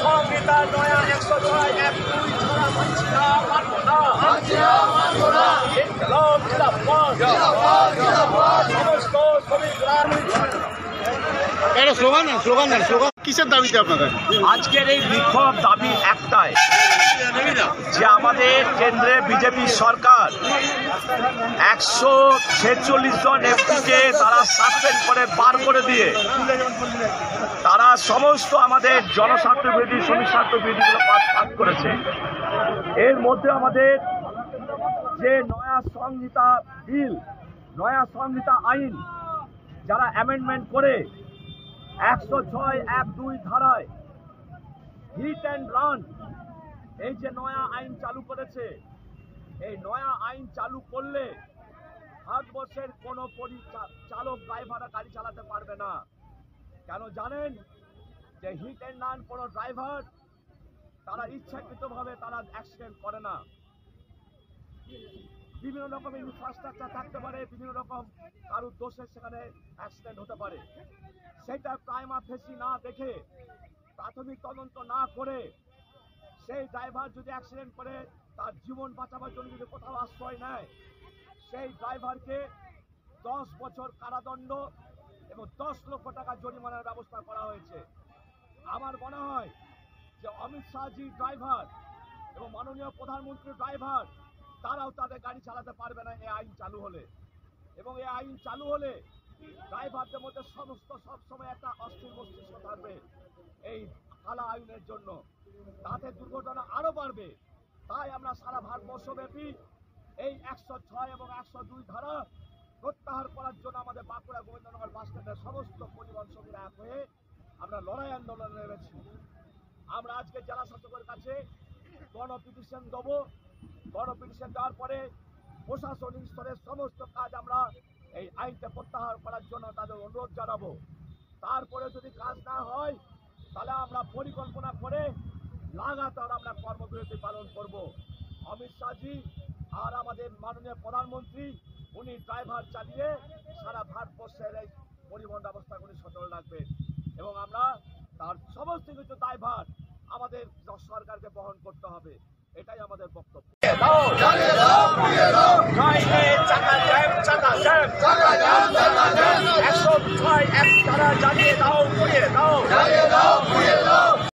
সংহিতা নয়া 106(1)(2) ছাড়া মানছি না, মানবো না। ইনকিলাব জিন্দাবাদ। সমস্ত শ্রমিকরা স্লোগান কিসের দাবিতে আপনাদের আজকের এই বিক্ষোভ দাবি একটাই, যে আমাদের কেন্দ্রে বিজেপি সরকার 146 জন এমপিকে তারা সাসপেন্ড করে বার করে দিয়ে তারা সমস্ত আমাদের জনস্বার্থ বিরোধী শ্রমিক স্বার্থ বিরোধীগুলো পাস করেছে। এর মধ্যে আমাদের যে নয়া সংহিতা বিল, নয়া সংহিতা আইন যারা অ্যামেন্ডমেন্ট করে 106(1)(2) ধারায় হিট অ্যান্ড রান এই যে নয়া আইন চালু করেছে, এই নয়া আইন চালু করলে ভারতবর্ষের কোনো চালক ড্রাইভাররা গাড়ি চালাতে পারবে না। কেন জানেন? যে হিট অ্যান্ড রান কোনো ড্রাইভার তারা ইচ্ছাকৃতভাবে তারা অ্যাক্সিডেন্ট করে না। বিভিন্ন রকমের ইনফ্রাস্ট্রাকচার থাকতে পারে, বিভিন্ন রকম কারোর দোষে সেখানে অ্যাক্সিডেন্ট হতে পারে। সেটা প্রাইমা ফেসি না দেখে, প্রাথমিক তদন্ত না করে সেই ড্রাইভার যদি অ্যাক্সিডেন্ট করে তার জীবন বাঁচাবার জন্য যদি কোথাও আশ্রয় নেয়, সেই ড্রাইভারকে 10 বছর কারাদণ্ড এবং 10 লক্ষ টাকা জরিমানার ব্যবস্থা করা হয়েছে। আমার মনে হয় যে অমিত শাহজি ড্রাইভার এবং মাননীয় প্রধানমন্ত্রী ড্রাইভার তারাও তাদের গাড়ি চালাতে পারবে না এই আইন চালু হলে। এবং এই আইন চালু হলে ড্রাইভারদের মধ্যে সবসময় একটা অস্থির মস্তিষ্ক থাকবে এই কালা আইনের জন্য, তাতে দুর্ঘটনা আরো বাড়বে। তাই আমরা সারা ভারতবর্ষব্যাপী এই 106 এবং 102 ধারা প্রত্যাহার করার জন্য আমাদের বাঁকুড়া গোবিন্দনগর বাস স্ট্যান্ডের সমস্ত পরিবহন শ্রমিকরা এক হয়ে আমরা লড়াই আন্দোলনে নেমেছি। আমরা আজকে জেলা শাসকের কাছে গণপিটিশন দেবো। গণপিটিশন দেওয়ার পরে প্রশাসনিক স্তরের সমস্ত কাজ আমরা এই আইনটা প্রত্যাহার করার জন্য তাদের অনুরোধ জানাবো। তারপরে যদি কাজ না হয় তাহলে আমরা পরিকল্পনা করে লাগাতার আমরা কর্মবিরতি পালন করব। অমিত শাহজি আর আমাদের মাননীয় প্রধানমন্ত্রী উনি ড্রাইভার চালিয়ে সারা ভারতবর্ষের এই পরিবহন ব্যবস্থাগুলি সচল রাখবেন এবং আমরা তার সমস্ত কিছু দায়ভার আমাদের সরকারকে বহন করতে হবে, এটাই আমাদের বক্তব্য। জ্বালিয়ে দাও, পুড়িয়ে দাও।